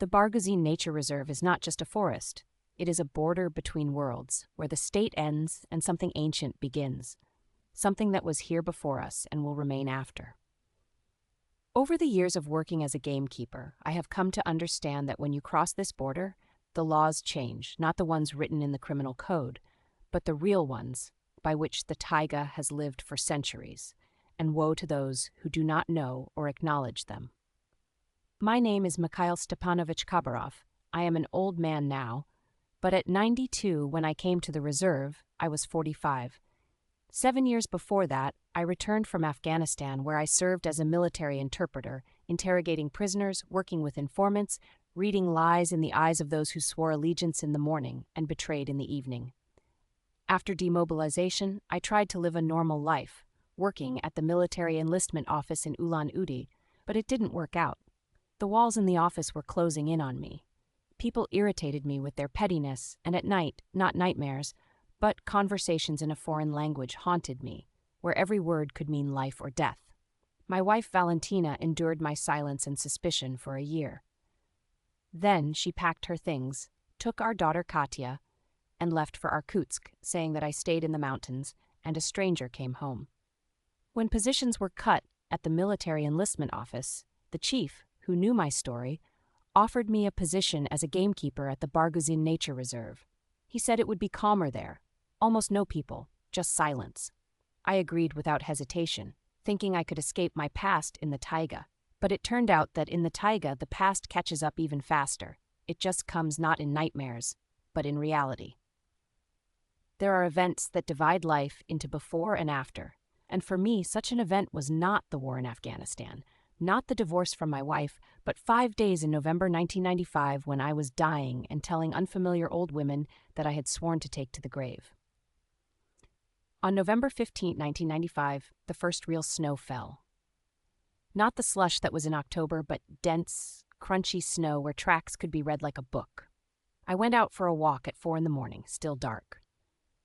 The Barguzin Nature Reserve is not just a forest. It is a border between worlds, where the state ends and something ancient begins. Something that was here before us and will remain after. Over the years of working as a gamekeeper, I have come to understand that when you cross this border, the laws change, not the ones written in the criminal code, but the real ones, by which the taiga has lived for centuries, and woe to those who do not know or acknowledge them. My name is Mikhail Stepanovich Khabarov. I am an old man now, but at 92, when I came to the reserve, I was 45. 7 years before that, I returned from Afghanistan, where I served as a military interpreter, interrogating prisoners, working with informants, reading lies in the eyes of those who swore allegiance in the morning and betrayed in the evening. After demobilization, I tried to live a normal life, working at the military enlistment office in Ulan-Ude, but it didn't work out. The walls in the office were closing in on me. People irritated me with their pettiness, and at night, not nightmares, but conversations in a foreign language haunted me, where every word could mean life or death. My wife Valentina endured my silence and suspicion for a year. Then she packed her things, took our daughter Katya, and left for Irkutsk, saying that I stayed in the mountains, and a stranger came home. When positions were cut at the military enlistment office, the chief, who knew my story, offered me a position as a gamekeeper at the Barguzin Nature Reserve. He said it would be calmer there. Almost no people, just silence. I agreed without hesitation, thinking I could escape my past in the taiga. But it turned out that in the taiga, the past catches up even faster. It just comes not in nightmares, but in reality. There are events that divide life into before and after. And for me, such an event was not the war in Afghanistan, not the divorce from my wife, but 5 days in November 1995 when I was dying and telling unfamiliar old women that I had sworn to take to the grave. On November 15, 1995, the first real snow fell. Not the slush that was in October, but dense, crunchy snow where tracks could be read like a book. I went out for a walk at 4 a.m, still dark.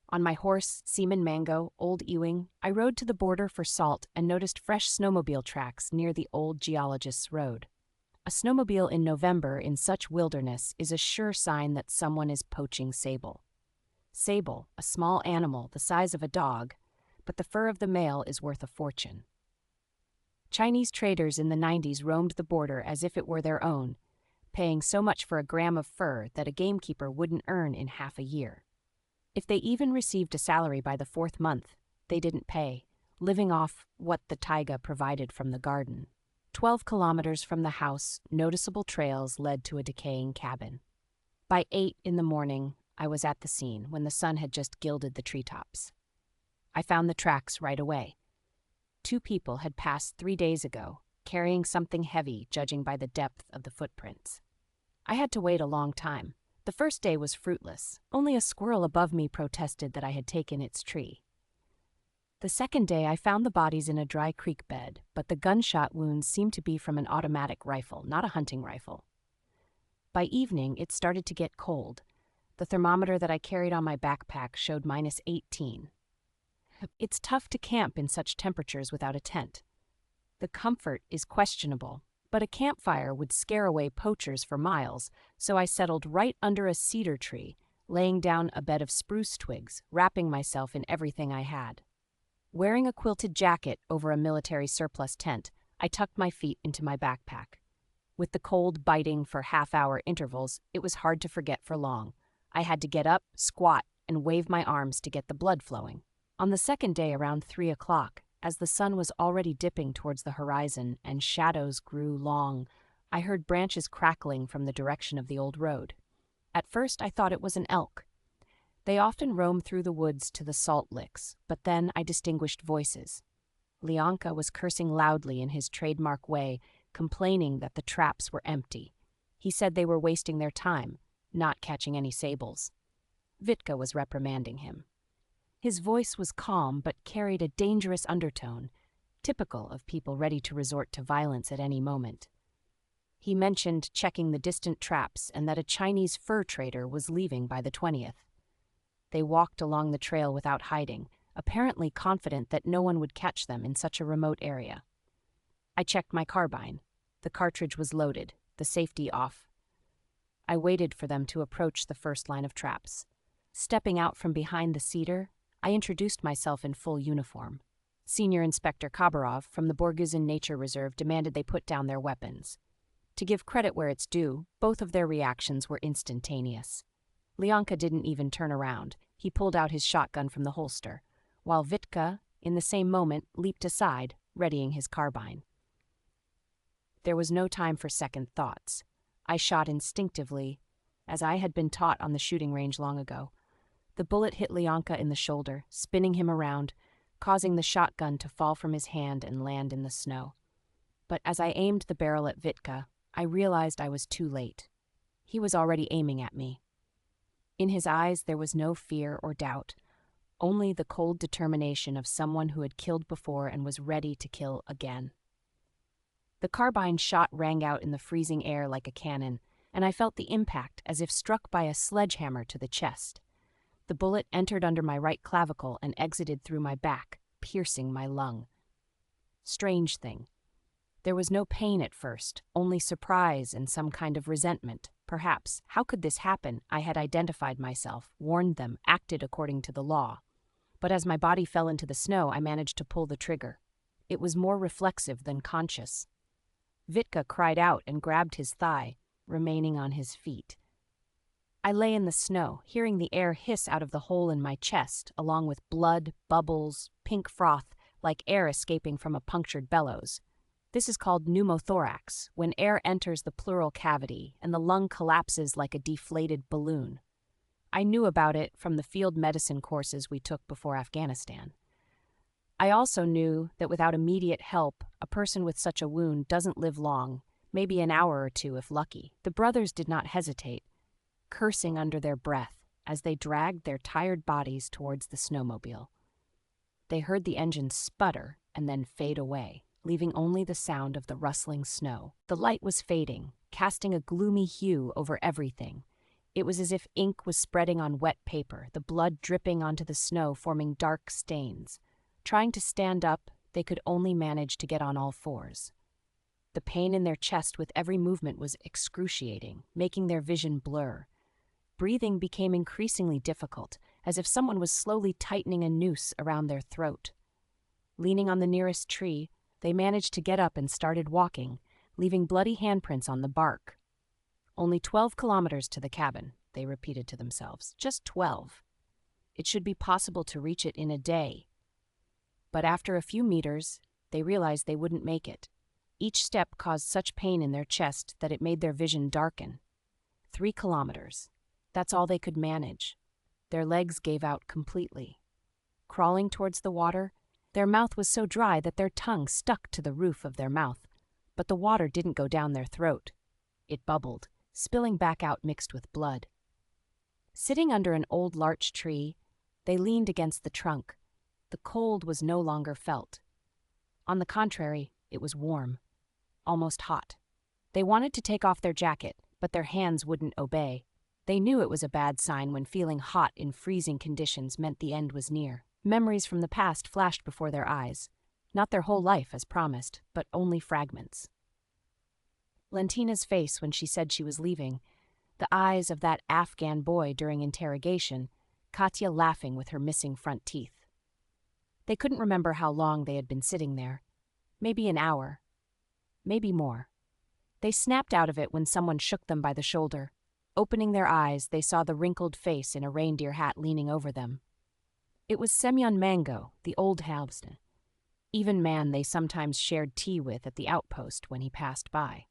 On my horse, Seaman Mango, Old Ewing, I rode to the border for salt and noticed fresh snowmobile tracks near the old geologist's road. A snowmobile in November in such wilderness is a sure sign that someone is poaching sable. Sable, a small animal the size of a dog, but the fur of the male is worth a fortune. Chinese traders in the 90s roamed the border as if it were their own, paying so much for a gram of fur that a gamekeeper wouldn't earn in half a year. If they even received a salary by the 4th month, they didn't pay, living off what the taiga provided from the garden. 12 kilometers from the house, noticeable trails led to a decaying cabin. By 8 a.m, I was at the scene when the sun had just gilded the treetops. I found the tracks right away. 2 people had passed 3 days ago, carrying something heavy, judging by the depth of the footprints. I had to wait a long time. The first day was fruitless. Only a squirrel above me protested that I had taken its tree. The second day, I found the bodies in a dry creek bed, but the gunshot wounds seemed to be from an automatic rifle, not a hunting rifle. By evening, it started to get cold. The thermometer that I carried on my backpack showed -18. It's tough to camp in such temperatures without a tent. The comfort is questionable, but a campfire would scare away poachers for miles, so I settled right under a cedar tree, laying down a bed of spruce twigs, wrapping myself in everything I had. Wearing a quilted jacket over a military surplus tent, I tucked my feet into my backpack. With the cold biting for half-hour intervals, it was hard to forget for long. I had to get up, squat, and wave my arms to get the blood flowing. On the second day around 3 o'clock, as the sun was already dipping towards the horizon and shadows grew long, I heard branches crackling from the direction of the old road. At first I thought it was an elk. They often roam through the woods to the salt licks, but then I distinguished voices. Leonka was cursing loudly in his trademark way, complaining that the traps were empty. He said they were wasting their time, not catching any sables. Vitka was reprimanding him. His voice was calm but carried a dangerous undertone, typical of people ready to resort to violence at any moment. He mentioned checking the distant traps and that a Chinese fur trader was leaving by the 20th. They walked along the trail without hiding, apparently confident that no one would catch them in such a remote area. I checked my carbine. The cartridge was loaded, the safety off. I waited for them to approach the first line of traps. Stepping out from behind the cedar, I introduced myself in full uniform. Senior Inspector Khabarov from the Borguzin Nature Reserve demanded they put down their weapons. To give credit where it's due, both of their reactions were instantaneous. Lyanka didn't even turn around. He pulled out his shotgun from the holster, while Vitka, in the same moment, leaped aside, readying his carbine. There was no time for second thoughts. I shot instinctively, as I had been taught on the shooting range long ago. The bullet hit Lyanka in the shoulder, spinning him around, causing the shotgun to fall from his hand and land in the snow. But as I aimed the barrel at Vitka, I realized I was too late. He was already aiming at me. In his eyes there was no fear or doubt, only the cold determination of someone who had killed before and was ready to kill again. The carbine shot rang out in the freezing air like a cannon, and I felt the impact as if struck by a sledgehammer to the chest. The bullet entered under my right clavicle and exited through my back, piercing my lung. Strange thing. There was no pain at first, only surprise and some kind of resentment. Perhaps, how could this happen? I had identified myself, warned them, acted according to the law. But as my body fell into the snow, I managed to pull the trigger. It was more reflexive than conscious. Vitka cried out and grabbed his thigh, remaining on his feet. I lay in the snow, hearing the air hiss out of the hole in my chest, along with blood, bubbles, pink froth, like air escaping from a punctured bellows. This is called pneumothorax, when air enters the pleural cavity and the lung collapses like a deflated balloon. I knew about it from the field medicine courses we took before Afghanistan. I also knew that without immediate help, a person with such a wound doesn't live long, maybe an hour or two if lucky. The brothers did not hesitate, cursing under their breath as they dragged their tired bodies towards the snowmobile. They heard the engine sputter and then fade away, leaving only the sound of the rustling snow. The light was fading, casting a gloomy hue over everything. It was as if ink was spreading on wet paper, the blood dripping onto the snow, forming dark stains. Trying to stand up, they could only manage to get on all fours. The pain in their chest with every movement was excruciating, making their vision blur. Breathing became increasingly difficult, as if someone was slowly tightening a noose around their throat. Leaning on the nearest tree, they managed to get up and started walking, leaving bloody handprints on the bark. "Only 12 kilometers to the cabin," they repeated to themselves. "Just 12. It should be possible to reach it in a day." But after a few meters, they realized they wouldn't make it. Each step caused such pain in their chest that it made their vision darken. 3 kilometers. That's all they could manage. Their legs gave out completely. Crawling towards the water, their mouth was so dry that their tongue stuck to the roof of their mouth, but the water didn't go down their throat. It bubbled, spilling back out mixed with blood. Sitting under an old larch tree, they leaned against the trunk. The cold was no longer felt. On the contrary, it was warm, almost hot. They wanted to take off their jacket, but their hands wouldn't obey. They knew it was a bad sign when feeling hot in freezing conditions meant the end was near. Memories from the past flashed before their eyes. Not their whole life as promised, but only fragments. Lentina's face when she said she was leaving, the eyes of that Afghan boy during interrogation, Katya laughing with her missing front teeth. They couldn't remember how long they had been sitting there. Maybe an hour. Maybe more. They snapped out of it when someone shook them by the shoulder. Opening their eyes, they saw the wrinkled face in a reindeer hat leaning over them. It was Semyon Mango, the old Halston, even man they sometimes shared tea with at the outpost when he passed by.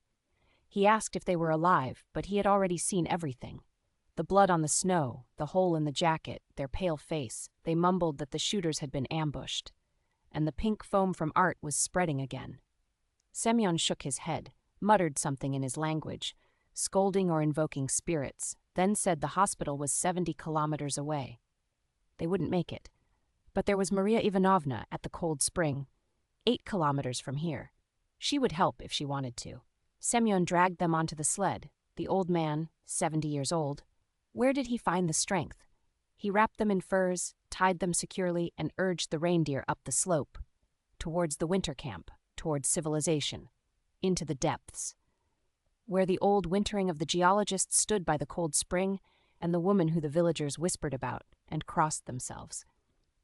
He asked if they were alive, but he had already seen everything. The blood on the snow, the hole in the jacket, their pale face. They mumbled that the shooters had been ambushed, and the pink foam from Art was spreading again. Semyon shook his head, muttered something in his language, scolding or invoking spirits, then said the hospital was 70 kilometers away. They wouldn't make it. But there was Maria Ivanovna at the cold spring, 8 kilometers from here. She would help if she wanted to. Semyon dragged them onto the sled. The old man, 70 years old. Where did he find the strength? He wrapped them in furs, tied them securely, and urged the reindeer up the slope, towards the winter camp, towards civilization, into the depths. where the old wintering of the geologists stood by the cold spring, and the woman who the villagers whispered about and crossed themselves.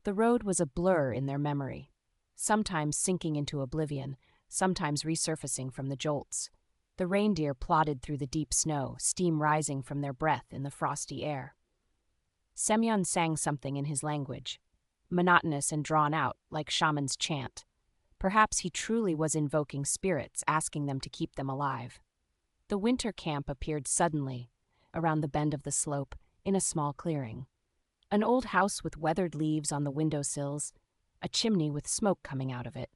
The road was a blur in their memory, sometimes sinking into oblivion, sometimes resurfacing from the jolts. The reindeer plodded through the deep snow, steam rising from their breath in the frosty air. Semyon sang something in his language, monotonous and drawn out, like shaman's chant. Perhaps he truly was invoking spirits, asking them to keep them alive. The winter camp appeared suddenly, around the bend of the slope, in a small clearing. An old house with weathered leaves on the windowsills, a chimney with smoke coming out of it.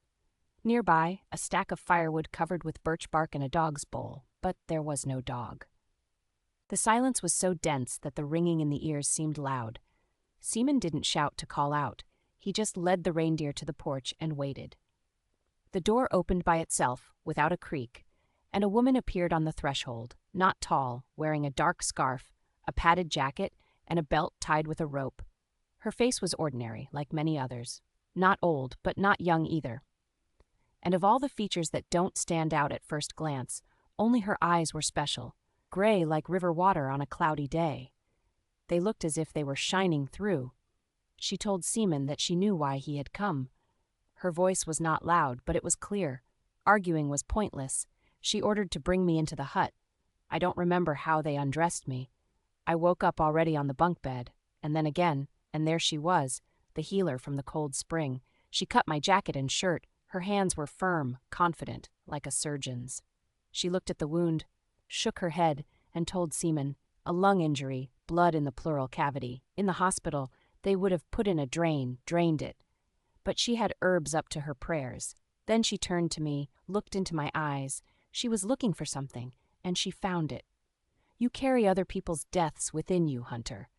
Nearby, a stack of firewood covered with birch bark and a dog's bowl, but there was no dog. The silence was so dense that the ringing in the ears seemed loud. Seaman didn't shout to call out. He just led the reindeer to the porch and waited. The door opened by itself, without a creak, and a woman appeared on the threshold, not tall, wearing a dark scarf, a padded jacket, and a belt tied with a rope. Her face was ordinary, like many others. Not old, but not young either. And of all the features that don't stand out at first glance, only her eyes were special, gray like river water on a cloudy day. They looked as if they were shining through. She told Seaman that she knew why he had come. Her voice was not loud, but it was clear. Arguing was pointless. She ordered to bring me into the hut. I don't remember how they undressed me. I woke up already on the bunk bed, and then again, and there she was, the healer from the cold spring. She cut my jacket and shirt. Her hands were firm, confident, like a surgeon's. She looked at the wound, shook her head, and told Seaman, a lung injury, blood in the pleural cavity. In the hospital, they would have put in a drain, drained it. But she had herbs up to her prayers. Then she turned to me, looked into my eyes. She was looking for something, and she found it. You carry other people's deaths within you, Hunter.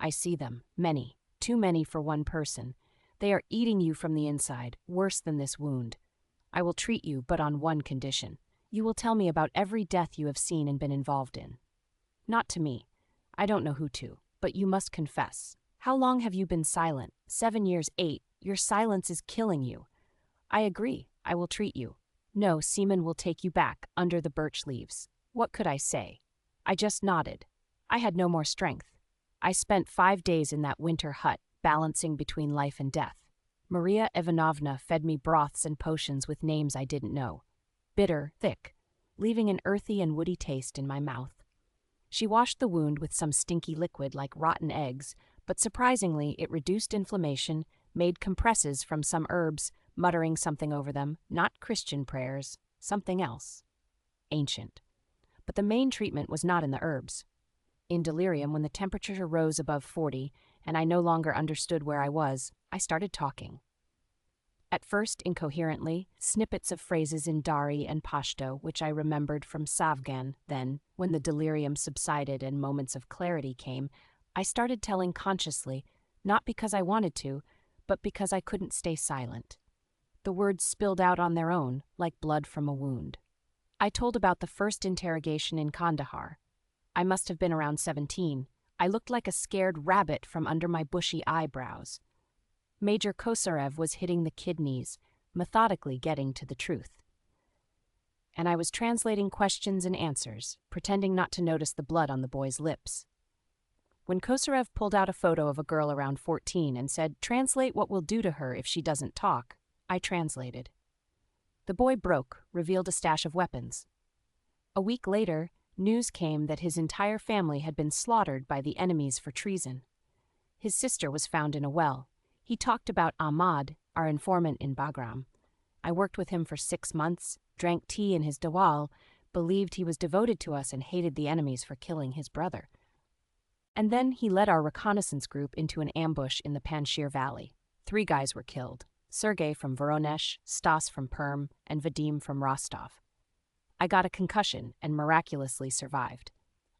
I see them, many, too many for one person. They are eating you from the inside, worse than this wound. I will treat you, but on one condition. You will tell me about every death you have seen and been involved in. Not to me. I don't know who to, but you must confess. How long have you been silent? 7 years, 8. Your silence is killing you. I agree. I will treat you. No, Seaman will take you back, under the birch leaves. What could I say? I just nodded. I had no more strength. I spent 5 days in that winter hut, balancing between life and death. Maria Ivanovna fed me broths and potions with names I didn't know. Bitter, thick, leaving an earthy and woody taste in my mouth. She washed the wound with some stinky liquid like rotten eggs, but surprisingly it reduced inflammation, made compresses from some herbs, muttering something over them, not Christian prayers, something else. Ancient. But the main treatment was not in the herbs. In delirium, when the temperature rose above 40, and I no longer understood where I was, I started talking. At first incoherently, snippets of phrases in Dari and Pashto, which I remembered from Savgan. Then, when the delirium subsided and moments of clarity came, I started telling consciously, not because I wanted to, but because I couldn't stay silent. The words spilled out on their own, like blood from a wound. I told about the first interrogation in Kandahar. I must have been around 17. I looked like a scared rabbit from under my bushy eyebrows. Major Kosarev was hitting the kidneys, methodically getting to the truth. And I was translating questions and answers, pretending not to notice the blood on the boy's lips. When Kosarev pulled out a photo of a girl around 14 and said, "Translate what we'll do to her if she doesn't talk," I translated. The boy broke, revealed a stash of weapons. A week later, news came that his entire family had been slaughtered by the enemies for treason. His sister was found in a well. He talked about Ahmad, our informant in Bagram. I worked with him for 6 months, drank tea in his dawal, believed he was devoted to us and hated the enemies for killing his brother. And then he led our reconnaissance group into an ambush in the Panjshir Valley. 3 guys were killed: Sergei from Voronezh, Stas from Perm, and Vadim from Rostov. I got a concussion and miraculously survived.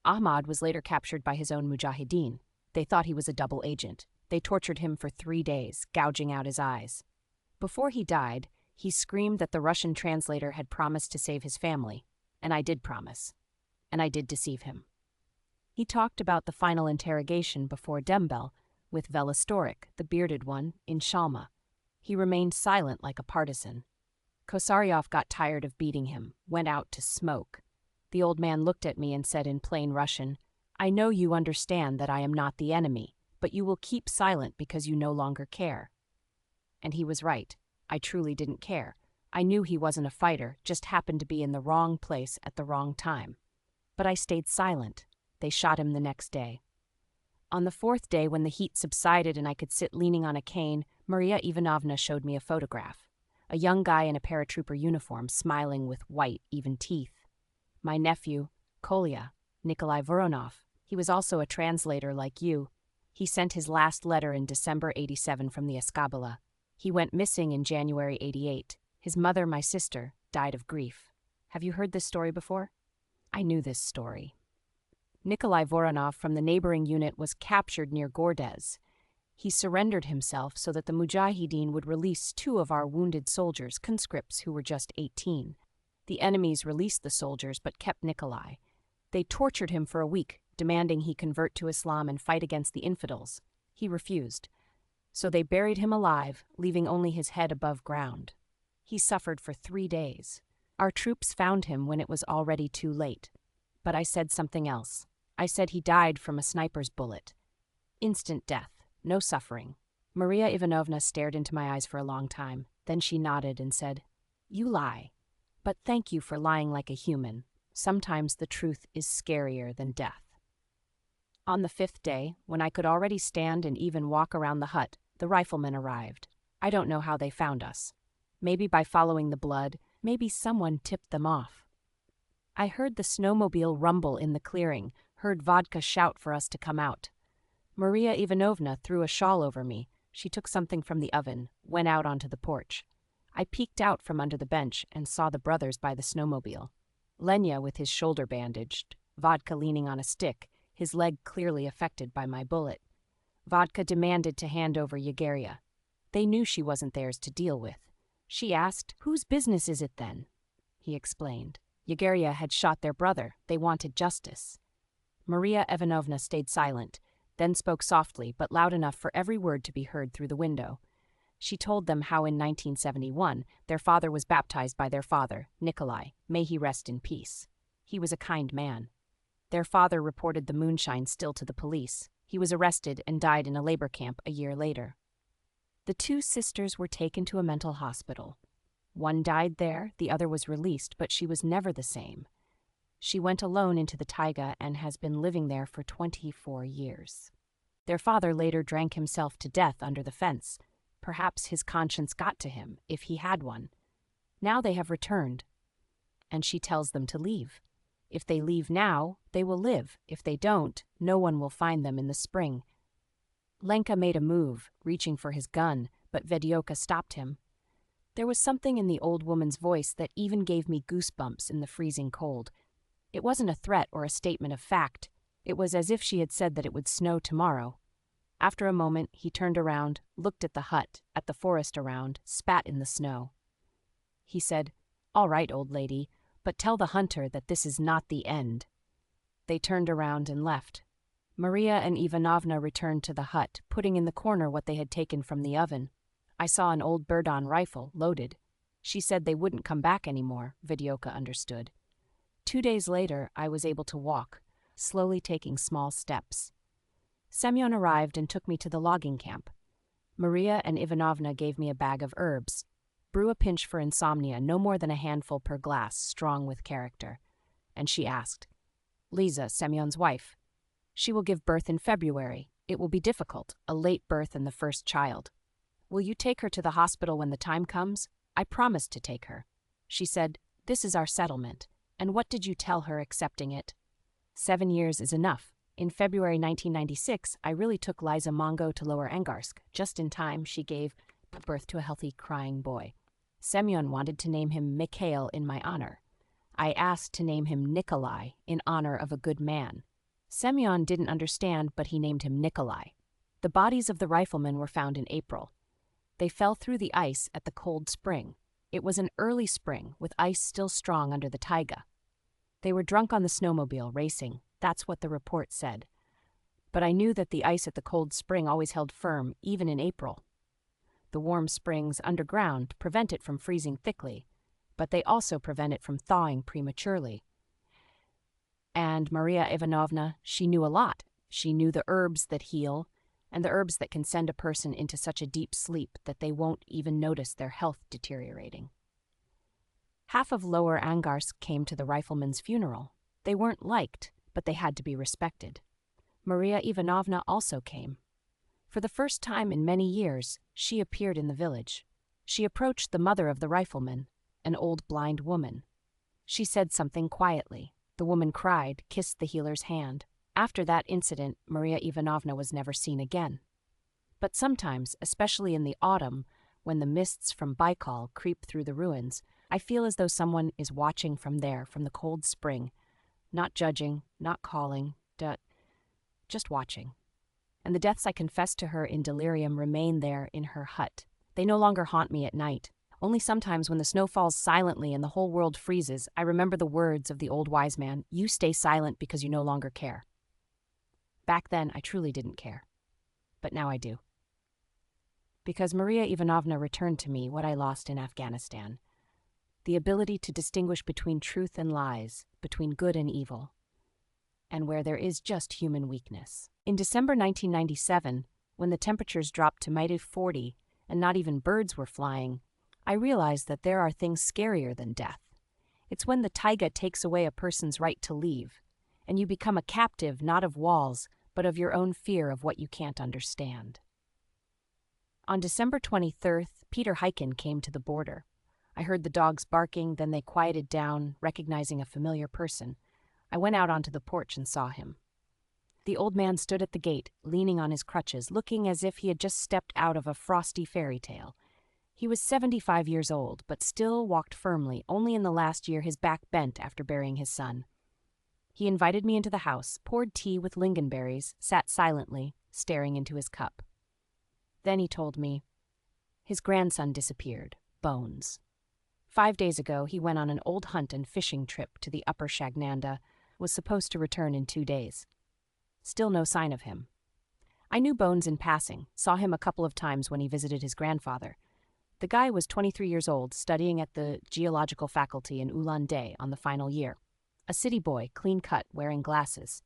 Ahmad was later captured by his own mujahideen. They thought he was a double agent. They tortured him for 3 days, gouging out his eyes. Before he died, he screamed that the Russian translator had promised to save his family, and I did promise, and I did deceive him. He talked about the final interrogation before Dembel, with Velostorik, the bearded one, in Shalma. He remained silent like a partisan. Kosaryov got tired of beating him, went out to smoke. The old man looked at me and said in plain Russian, "I know you understand that I am not the enemy, but you will keep silent because you no longer care." And he was right. I truly didn't care. I knew he wasn't a fighter, just happened to be in the wrong place at the wrong time. But I stayed silent. They shot him the next day. On the fourth day, when the heat subsided and I could sit leaning on a cane, Maria Ivanovna showed me a photograph. A young guy in a paratrooper uniform, smiling with white, even teeth. My nephew, Kolya, Nikolai Voronov. He was also a translator like you. He sent his last letter in December '87 from the Escabala. He went missing in January '88. His mother, my sister, died of grief. Have you heard this story before? I knew this story. Nikolai Voronov from the neighboring unit was captured near Gordes. He surrendered himself so that the Mujahideen would release 2 of our wounded soldiers, conscripts who were just 18. The enemies released the soldiers but kept Nikolai. They tortured him for a week, demanding he convert to Islam and fight against the infidels. He refused. So they buried him alive, leaving only his head above ground. He suffered for 3 days. Our troops found him when it was already too late. But I said something else. I said he died from a sniper's bullet. Instant death, no suffering. Maria Ivanovna stared into my eyes for a long time. Then she nodded and said, "You lie. But thank you for lying like a human. Sometimes the truth is scarier than death." On the 5th day, when I could already stand and even walk around the hut, the riflemen arrived. I don't know how they found us. Maybe by following the blood, maybe someone tipped them off. I heard the snowmobile rumble in the clearing, heard Vodka shout for us to come out. Maria Ivanovna threw a shawl over me. She took something from the oven, went out onto the porch. I peeked out from under the bench and saw the brothers by the snowmobile. Lenya with his shoulder bandaged, Vodka leaning on a stick, his leg clearly affected by my bullet. Vodka demanded to hand over Yegaria. They knew she wasn't theirs to deal with. She asked, "Whose business is it then?" He explained. Yegaria had shot their brother. They wanted justice. Maria Ivanovna stayed silent, then spoke softly but loud enough for every word to be heard through the window. She told them how in 1971 their father was baptized by their father, Nikolai, may he rest in peace. He was a kind man. Their father reported the moonshine still to the police. He was arrested and died in a labor camp a year later. The 2 sisters were taken to a mental hospital. One died there, the other was released, but she was never the same. She went alone into the taiga and has been living there for 24 years. Their father later drank himself to death under the fence. Perhaps his conscience got to him, if he had one. Now they have returned, and she tells them to leave. If they leave now, they will live. If they don't, no one will find them in the spring. Lenka made a move, reaching for his gun, but Vedioka stopped him. There was something in the old woman's voice that even gave me goosebumps in the freezing cold. It wasn't a threat or a statement of fact. It was as if she had said that it would snow tomorrow. After a moment, he turned around, looked at the hut, at the forest around, spat in the snow. He said, "All right, old lady, but tell the hunter that this is not the end." They turned around and left. Maria and Ivanovna returned to the hut, putting in the corner what they had taken from the oven. I saw an old Burdon rifle, loaded. She said they wouldn't come back anymore, Vedioka understood. 2 days later, I was able to walk, slowly taking small steps. Semyon arrived and took me to the logging camp. Maria and Ivanovna gave me a bag of herbs. Brew a pinch for insomnia, no more than a handful per glass, strong with character. And she asked, "Liza, Semyon's wife. She will give birth in February. It will be difficult, a late birth and the first child. Will you take her to the hospital when the time comes?" I promised to take her. She said, "This is our settlement. And what did you tell her accepting it?" 7 years is enough. In February 1996, I really took Liza Mongo to Lower Angarsk. Just in time, she gave birth to a healthy, crying boy. Semyon wanted to name him Mikhail in my honor. I asked to name him Nikolai in honor of a good man. Semyon didn't understand, but he named him Nikolai. The bodies of the riflemen were found in April. They fell through the ice at the cold spring. It was an early spring, with ice still strong under the taiga. They were drunk on the snowmobile, racing. That's what the report said. But I knew that the ice at the cold spring always held firm, even in April. The warm springs underground prevent it from freezing thickly, but they also prevent it from thawing prematurely. And Maria Ivanovna, she knew a lot. She knew the herbs that heal, and the herbs that can send a person into such a deep sleep that they won't even notice their health deteriorating. Half of Lower Angarsk came to the rifleman's funeral. They weren't liked, but they had to be respected. Maria Ivanovna also came. For the first time in many years, she appeared in the village. She approached the mother of the rifleman, an old blind woman. She said something quietly. The woman cried, kissed the healer's hand. After that incident, Maria Ivanovna was never seen again. But sometimes, especially in the autumn, when the mists from Baikal creep through the ruins, I feel as though someone is watching from there, from the cold spring, not judging, not calling, just watching. And the deaths I confessed to her in delirium remain there in her hut. They no longer haunt me at night. Only sometimes when the snow falls silently and the whole world freezes, I remember the words of the old wise man, "You stay silent because you no longer care." Back then, I truly didn't care. But now I do. Because Maria Ivanovna returned to me what I lost in Afghanistan. The ability to distinguish between truth and lies, between good and evil, and where there is just human weakness. In December 1997, when the temperatures dropped to -40 and not even birds were flying, I realized that there are things scarier than death. It's when the taiga takes away a person's right to leave, and you become a captive not of walls, but of your own fear of what you can't understand. On December 23rd, Peter Heiken came to the border. I heard the dogs barking, then they quieted down, recognizing a familiar person. I went out onto the porch and saw him. The old man stood at the gate, leaning on his crutches, looking as if he had just stepped out of a frosty fairy tale. He was 75 years old, but still walked firmly. Only in the last year his back bent after burying his son. He invited me into the house, poured tea with lingonberries, sat silently, staring into his cup. Then he told me his grandson disappeared. Bones. 5 days ago, he went on an old hunt and fishing trip to the Upper Shagnanda, was supposed to return in 2 days. Still no sign of him. I knew Bones in passing, saw him a couple of times when he visited his grandfather. The guy was 23 years old, studying at the geological faculty in Ulan-Ude on the final year. A city boy, clean-cut, wearing glasses.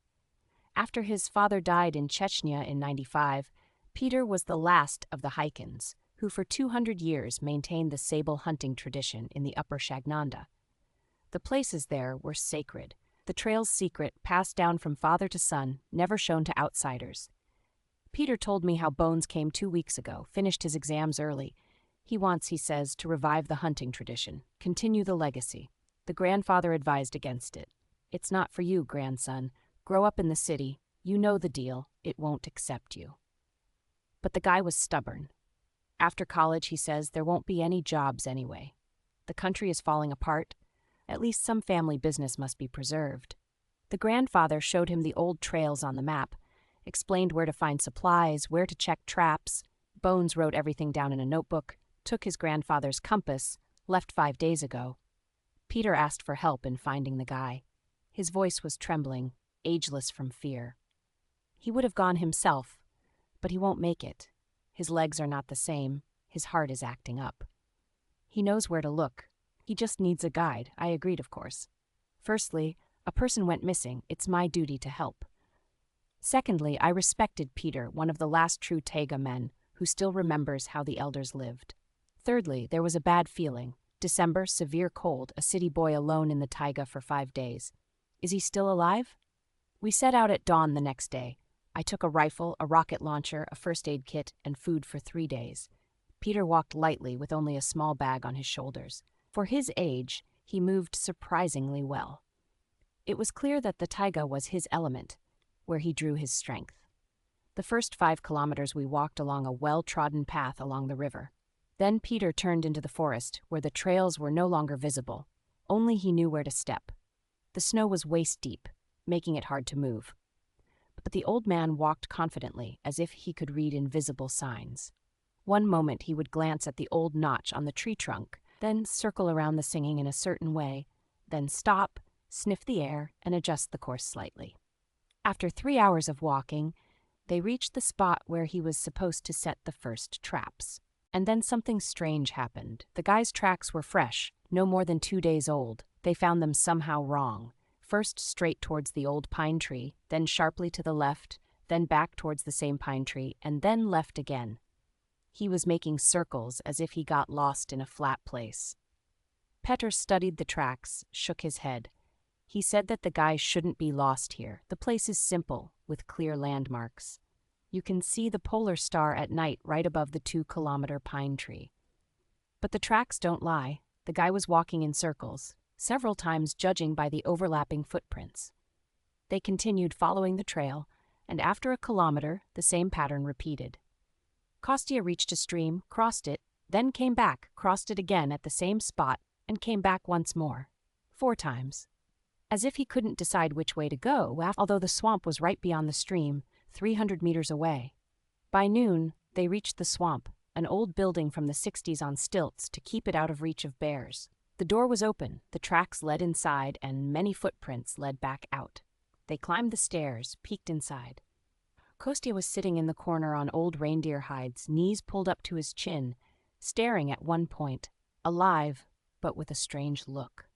After his father died in Chechnya in 95, Peter was the last of the Haikins, who for 200 years maintained the sable hunting tradition in the Upper Shagnanda. The places there were sacred, the trail's secret, passed down from father to son, never shown to outsiders. Peter told me how Bones came 2 weeks ago, finished his exams early. He wants, he says, to revive the hunting tradition, continue the legacy. The grandfather advised against it. It's not for you, grandson. Grow up in the city. You know the deal. It won't accept you. But the guy was stubborn. After college, he says, there won't be any jobs anyway. The country is falling apart. At least some family business must be preserved. The grandfather showed him the old trails on the map, explained where to find supplies, where to check traps. Bones wrote everything down in a notebook, took his grandfather's compass, left 5 days ago. Peter asked for help in finding the guy. His voice was trembling, ageless from fear. He would have gone himself, but he won't make it. His legs are not the same. His heart is acting up. He knows where to look. He just needs a guide. I agreed, of course. Firstly, a person went missing. It's my duty to help. Secondly, I respected Peter, one of the last true Taiga men, who still remembers how the elders lived. Thirdly, there was a bad feeling. December, severe cold, a city boy alone in the taiga for 5 days. Is he still alive? We set out at dawn the next day. I took a rifle, a rocket launcher, a first aid kit, and food for 3 days. Peter walked lightly with only a small bag on his shoulders. For his age, he moved surprisingly well. It was clear that the taiga was his element, where he drew his strength. The first 5 kilometers we walked along a well-trodden path along the river. Then Peter turned into the forest, where the trails were no longer visible. Only he knew where to step. The snow was waist-deep, making it hard to move. But the old man walked confidently, as if he could read invisible signs. One moment he would glance at the old notch on the tree trunk, then circle around the singing in a certain way, then stop, sniff the air, and adjust the course slightly. After 3 hours of walking, they reached the spot where he was supposed to set the first traps. And then something strange happened. The guy's tracks were fresh, no more than 2 days old. They found them somehow wrong. first straight towards the old pine tree, then sharply to the left, then back towards the same pine tree, and then left again. He was making circles as if he got lost in a flat place. Petr studied the tracks, shook his head. He said that the guy shouldn't be lost here. The place is simple, with clear landmarks. You can see the polar star at night right above the 2-kilometer pine tree. But the tracks don't lie. The guy was walking in circles, several times judging by the overlapping footprints. They continued following the trail, and after a kilometer, the same pattern repeated. Kostya reached a stream, crossed it, then came back, crossed it again at the same spot, and came back once more. 4 times. As if he couldn't decide which way to go, although the swamp was right beyond the stream, 300 meters away. By noon, they reached the swamp, an old building from the 60s on stilts to keep it out of reach of bears. The door was open, the tracks led inside, and many footprints led back out. They climbed the stairs, peeked inside. Kostya was sitting in the corner on old reindeer hides, knees pulled up to his chin, staring at one point, alive, but with a strange look.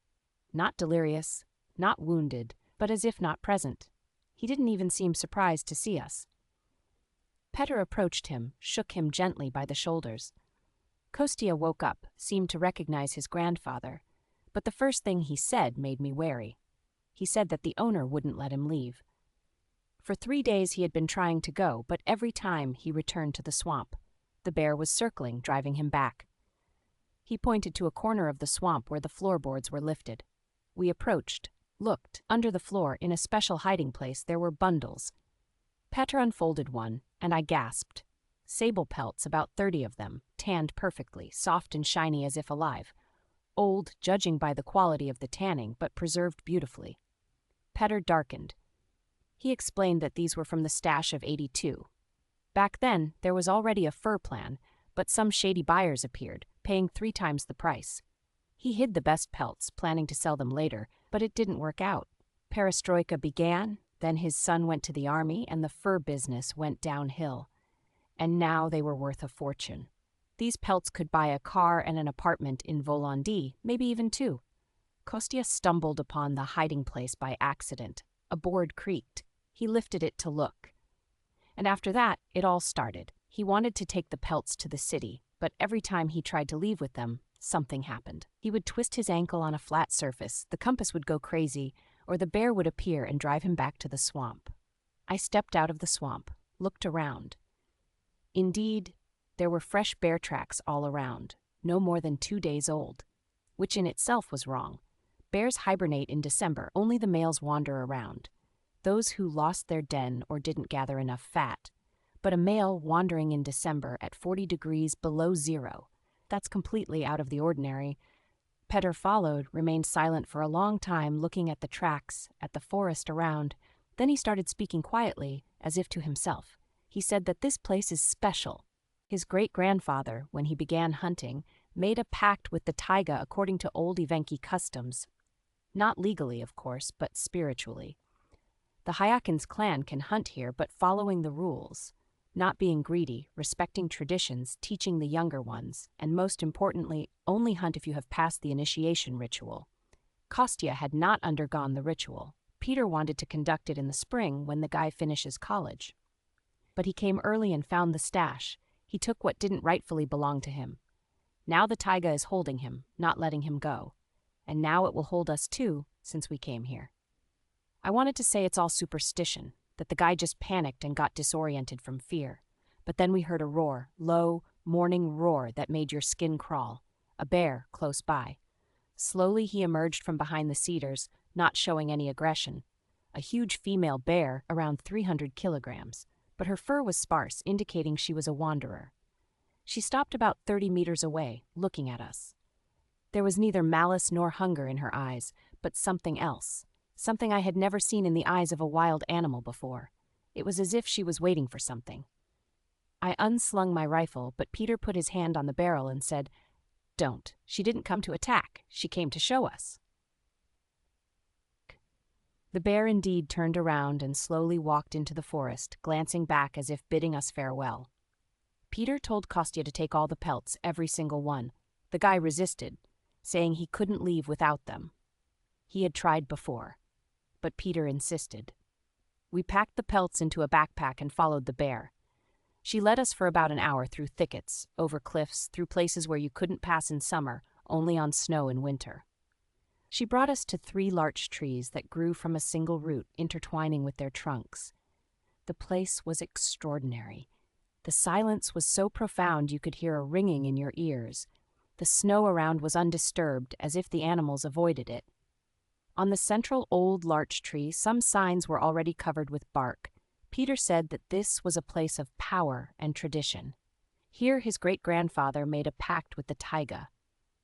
Not delirious, not wounded, but as if not present. He didn't even seem surprised to see us. Petr approached him, shook him gently by the shoulders. Kostya woke up, seemed to recognize his grandfather, but the first thing he said made me wary. He said that the owner wouldn't let him leave. For 3 days he had been trying to go, but every time he returned to the swamp. The bear was circling, driving him back. He pointed to a corner of the swamp where the floorboards were lifted. We approached, looked. Under the floor, in a special hiding place, there were bundles. Petr unfolded one, and I gasped. Sable pelts, about 30 of them, tanned perfectly, soft and shiny as if alive. Old, judging by the quality of the tanning, but preserved beautifully. Petr darkened. He explained that these were from the stash of '82. Back then, there was already a fur plan, but some shady buyers appeared, paying 3 times the price. He hid the best pelts, planning to sell them later, but it didn't work out. Perestroika began, then his son went to the army, and the fur business went downhill. And now they were worth a fortune. These pelts could buy a car and an apartment in Volandi, maybe even 2. Kostya stumbled upon the hiding place by accident. A board creaked. He lifted it to look. And after that, it all started. He wanted to take the pelts to the city, but every time he tried to leave with them, something happened. He would twist his ankle on a flat surface, the compass would go crazy, or the bear would appear and drive him back to the swamp. I stepped out of the swamp, looked around. Indeed, there were fresh bear tracks all around, no more than 2 days old, which in itself was wrong. Bears hibernate in December, only the males wander around. Those who lost their den or didn't gather enough fat. But a male wandering in December at 40 degrees below zero, that's completely out of the ordinary. Petr followed, remained silent for a long time, looking at the tracks, at the forest around. Then he started speaking quietly, as if to himself. He said that this place is special. His great-grandfather, when he began hunting, made a pact with the taiga according to old Evenki customs. Not legally, of course, but spiritually. The Hyakin's clan can hunt here, but following the rules. Not being greedy, respecting traditions, teaching the younger ones, and most importantly, only hunt if you have passed the initiation ritual. Kostya had not undergone the ritual. Peter wanted to conduct it in the spring when the guy finishes college. But he came early and found the stash. He took what didn't rightfully belong to him. Now the taiga is holding him, not letting him go. And now it will hold us too, since we came here. I wanted to say it's all superstition, that the guy just panicked and got disoriented from fear. But then we heard a roar, low, mourning roar that made your skin crawl. A bear close by. Slowly he emerged from behind the cedars, not showing any aggression. A huge female bear, around 300 kilograms, but her fur was sparse, indicating she was a wanderer. She stopped about 30 meters away, looking at us. There was neither malice nor hunger in her eyes, but something else. Something I had never seen in the eyes of a wild animal before. It was as if she was waiting for something. I unslung my rifle, but Peter put his hand on the barrel and said, "Don't. She didn't come to attack. She came to show us." The bear indeed turned around and slowly walked into the forest, glancing back as if bidding us farewell. Peter told Kostya to take all the pelts, every single one. The guy resisted, saying he couldn't leave without them. He had tried before. but Peter insisted. We packed the pelts into a backpack and followed the bear. She led us for about an hour through thickets, over cliffs, through places where you couldn't pass in summer, only on snow in winter. She brought us to 3 larch trees that grew from a single root, intertwining with their trunks. The place was extraordinary. The silence was so profound you could hear a ringing in your ears. The snow around was undisturbed, as if the animals avoided it. On the central old larch tree, some signs were already covered with bark. Peter said that this was a place of power and tradition. Here his great-grandfather made a pact with the taiga.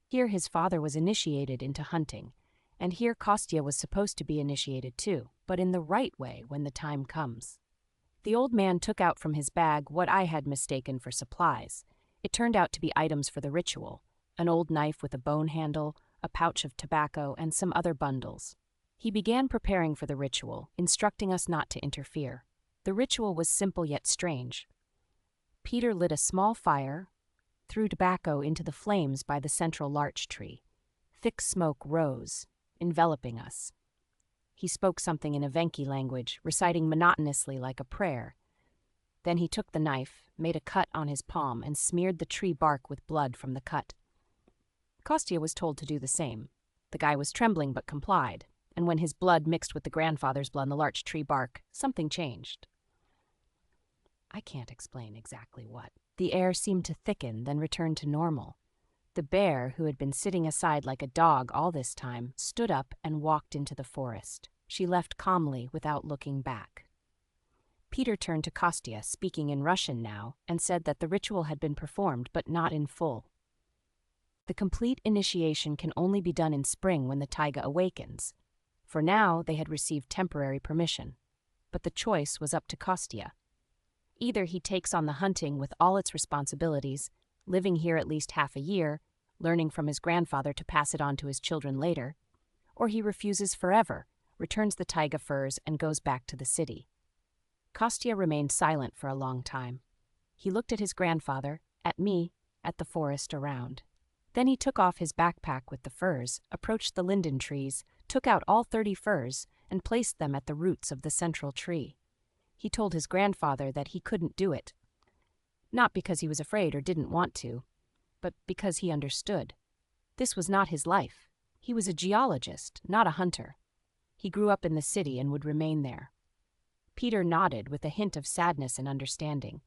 Here his father was initiated into hunting, and here Kostya was supposed to be initiated too, but in the right way when the time comes. The old man took out from his bag what I had mistaken for supplies. It turned out to be items for the ritual: an old knife with a bone handle, a pouch of tobacco, and some other bundles. He began preparing for the ritual, instructing us not to interfere. The ritual was simple yet strange. Peter lit a small fire, threw tobacco into the flames by the central larch tree. Thick smoke rose, enveloping us. He spoke something in Evenki language, reciting monotonously like a prayer. Then he took the knife, made a cut on his palm, and smeared the tree bark with blood from the cut. Kostya was told to do the same. The guy was trembling but complied, and when his blood mixed with the grandfather's blood on the larch tree bark, something changed. I can't explain exactly what. The air seemed to thicken, then return to normal. The bear, who had been sitting aside like a dog all this time, stood up and walked into the forest. She left calmly without looking back. Peter turned to Kostya, speaking in Russian now, and said that the ritual had been performed, but not in full. The complete initiation can only be done in spring when the taiga awakens. For now, they had received temporary permission, but the choice was up to Kostya. Either he takes on the hunting with all its responsibilities, living here at least half a year, learning from his grandfather to pass it on to his children later, or he refuses forever, returns the taiga furs, and goes back to the city. Kostya remained silent for a long time. He looked at his grandfather, at me, at the forest around. Then he took off his backpack with the furs, approached the linden trees, took out all 30 furs, and placed them at the roots of the central tree. He told his grandfather that he couldn't do it. Not because he was afraid or didn't want to, but because he understood. This was not his life. He was a geologist, not a hunter. He grew up in the city and would remain there. Peter nodded with a hint of sadness and understanding.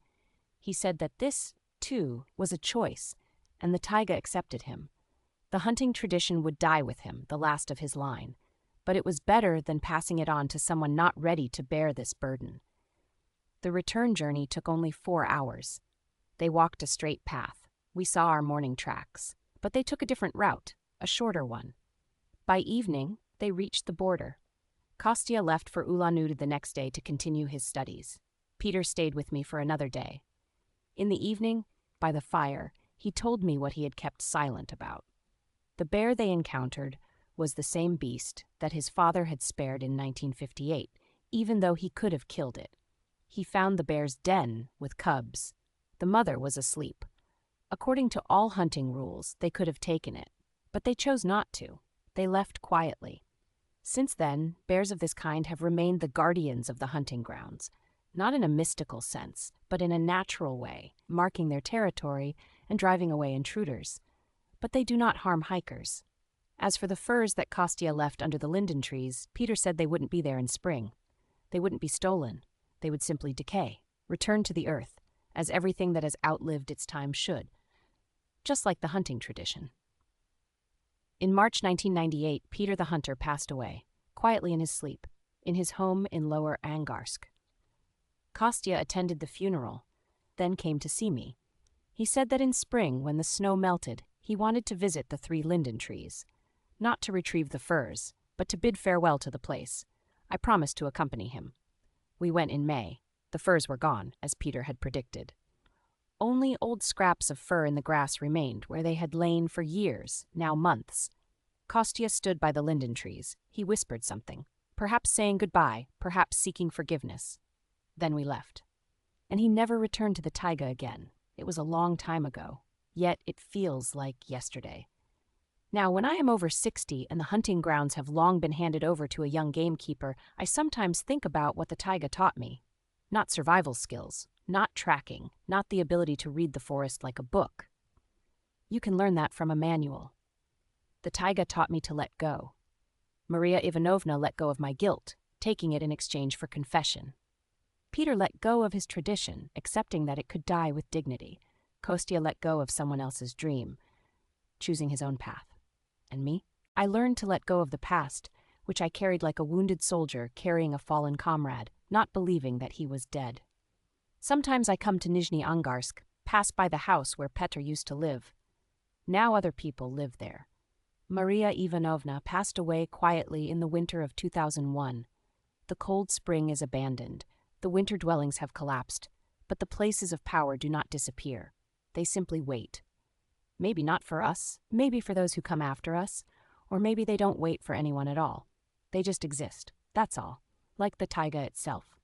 He said that this, too, was a choice, and the taiga accepted him. The hunting tradition would die with him, the last of his line, but it was better than passing it on to someone not ready to bear this burden. The return journey took only 4 hours. They walked a straight path. We saw our morning tracks, but they took a different route, a shorter one. By evening, they reached the border. Kostya left for Ulan-Ude the next day to continue his studies. Peter stayed with me for another day. In the evening, by the fire, he told me what he had kept silent about. The bear they encountered was the same beast that his father had spared in 1958, even though he could have killed it. He found the bear's den with cubs. The mother was asleep. According to all hunting rules, they could have taken it, but they chose not to. They left quietly. Since then, bears of this kind have remained the guardians of the hunting grounds, not in a mystical sense, but in a natural way, marking their territory and driving away intruders. But they do not harm hikers. As for the furs that Kostya left under the linden trees, Peter said they wouldn't be there in spring. They wouldn't be stolen. They would simply decay, return to the earth, as everything that has outlived its time should, just like the hunting tradition. In March 1998, Peter the hunter passed away, quietly in his sleep, in his home in Lower Angarsk. Kostya attended the funeral, then came to see me. He said that in spring, when the snow melted, he wanted to visit the 3 linden trees, not to retrieve the furs, but to bid farewell to the place. I promised to accompany him. We went in May. The furs were gone, as Peter had predicted. Only old scraps of fur in the grass remained where they had lain for years, now months. Kostya stood by the linden trees. He whispered something, perhaps saying goodbye, perhaps seeking forgiveness. Then we left. And he never returned to the taiga again. It was a long time ago, yet it feels like yesterday. Now, when I am over 60 and the hunting grounds have long been handed over to a young gamekeeper, I sometimes think about what the taiga taught me. Not survival skills, not tracking, not the ability to read the forest like a book. You can learn that from a manual. The taiga taught me to let go. Maria Ivanovna let go of my guilt, taking it in exchange for confession. Peter let go of his tradition, accepting that it could die with dignity. Kostya let go of someone else's dream, choosing his own path. And me? I learned to let go of the past, which I carried like a wounded soldier carrying a fallen comrade, not believing that he was dead. Sometimes I come to Nizhny Angarsk, pass by the house where Petr used to live. Now other people live there. Maria Ivanovna passed away quietly in the winter of 2001. The cold spring is abandoned. The winter dwellings have collapsed, but the places of power do not disappear. They simply wait. Maybe not for us, maybe for those who come after us, or maybe they don't wait for anyone at all. They just exist, that's all, like the taiga itself.